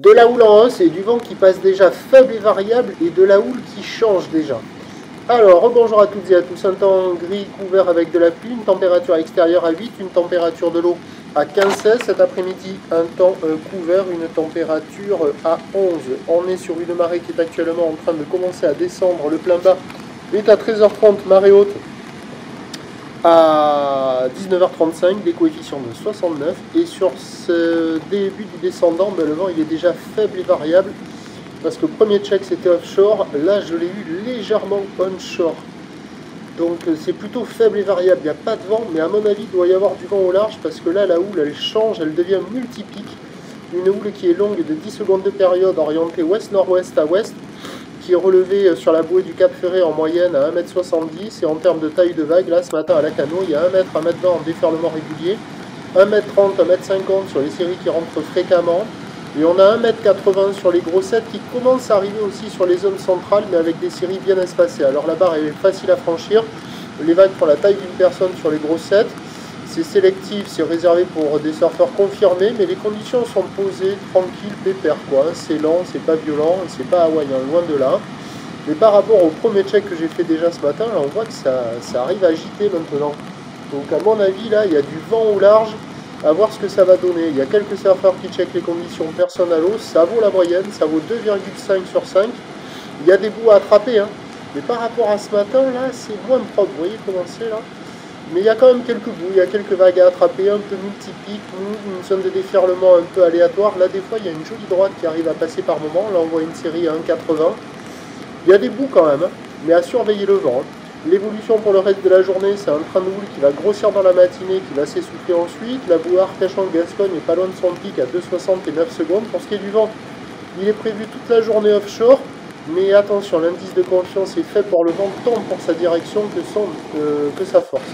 De la houle en hausse et du vent qui passe déjà faible et variable et de la houle qui change déjà. Alors, bonjour à toutes et à tous, un temps gris couvert avec de la pluie, une température extérieure à 8, une température de l'eau à 15-16. Cet après-midi, un temps couvert, une température à 11. On est sur une marée qui est actuellement en train de commencer à descendre. Le plein bas est à 13h30, marée haute à 19h35, des coefficients de 69. Et sur ce début du descendant, le vent il est déjà faible et variable. Parce que le premier check c'était offshore, là je l'ai eu légèrement onshore. Donc c'est plutôt faible et variable, il n'y a pas de vent, mais à mon avis il doit y avoir du vent au large parce que là la houle elle change, elle devient multipique. Une houle qui est longue de 10 secondes de période orientée ouest-nord-ouest à ouest, qui est relevée sur la bouée du Cap Ferret en moyenne à 1,70 m et en termes de taille de vague, là ce matin à la Cano il y a 1 m, 1 m 20 en déferlement régulier, 1,30 m, 1,50 m sur les séries qui rentrent fréquemment. Et on a 1,80 m sur les grossettes qui commencent à arriver aussi sur les zones centrales, mais avec des séries bien espacées. Alors la barre est facile à franchir. Les vagues font la taille d'une personne sur les grossettes. C'est sélectif, c'est réservé pour des surfeurs confirmés, mais les conditions sont posées, tranquilles, pépères, quoi. C'est lent, c'est pas violent, c'est pas hawaïen, loin de là. Mais par rapport au premier check que j'ai fait déjà ce matin, là, on voit que ça arrive à agiter maintenant. Donc à mon avis, là, il y a du vent au large. À voir ce que ça va donner. Il y a quelques surfeurs qui checkent les conditions, personne à l'eau. Ça vaut la moyenne, ça vaut 2,5 sur 5. Il y a des bouts à attraper, hein. Mais par rapport à ce matin, là, c'est moins propre. Vous voyez comment c'est, là? Mais il y a quand même quelques bouts, il y a quelques vagues à attraper, un peu multipiques, une zone de déferlement un peu aléatoire. Là, des fois, il y a une jolie droite qui arrive à passer par moment. Là, on voit une série à 1,80. Il y a des bouts quand même, hein, mais à surveiller le vent. L'évolution pour le reste de la journée, c'est un train de houle qui va grossir dans la matinée, qui va s'essouffler ensuite. La bouée Arcachon-Gascogne est pas loin de son pic à 2,60 et 9 secondes. Pour ce qui est du vent, il est prévu toute la journée offshore. Mais attention, l'indice de confiance est fait pour le vent, tant pour sa direction que sa force.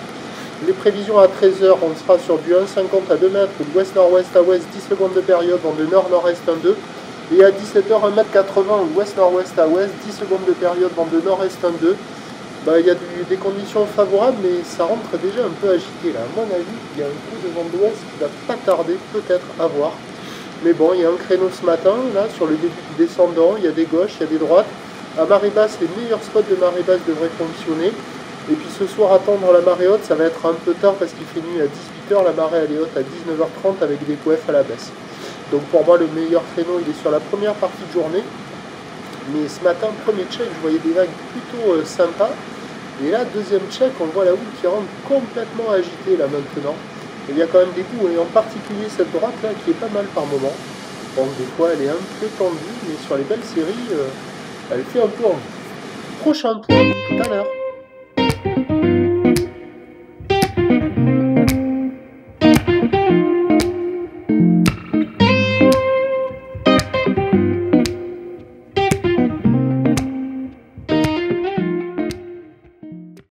Les prévisions à 13h, on sera sur du 1,50 à 2 mètres, de ouest-nord-ouest à ouest, 10 secondes de période, vent de nord-nord-est 1,2. Et à 17h, 1,80 m, ouest-nord-ouest à ouest, 10 secondes de période, vent de nord-est 1,2. Il y a des conditions favorables, mais ça rentre déjà un peu agité là. À mon avis, il y a un coup de vent d'ouest qui va pas tarder, peut-être à voir. Mais bon, il y a un créneau ce matin, là, sur le début du descendant, il y a des gauches, il y a des droites. À marée basse, les meilleurs spots de marée basse devraient fonctionner. Et puis ce soir, attendre la marée haute, ça va être un peu tard parce qu'il fait nuit à 18h, la marée elle est haute à 19h30 avec des coefs à la baisse. Donc pour moi, le meilleur créneau, il est sur la première partie de journée. Mais ce matin, premier check, je voyais des vagues plutôt sympas. Et là, deuxième check, on voit la houle qui rentre complètement agitée là maintenant. Et il y a quand même des bouts, et en particulier cette droite là qui est pas mal par moment. Donc des fois elle est un peu tendue, mais sur les belles séries, elle fait un peu envie. Prochain point, tout à l'heure.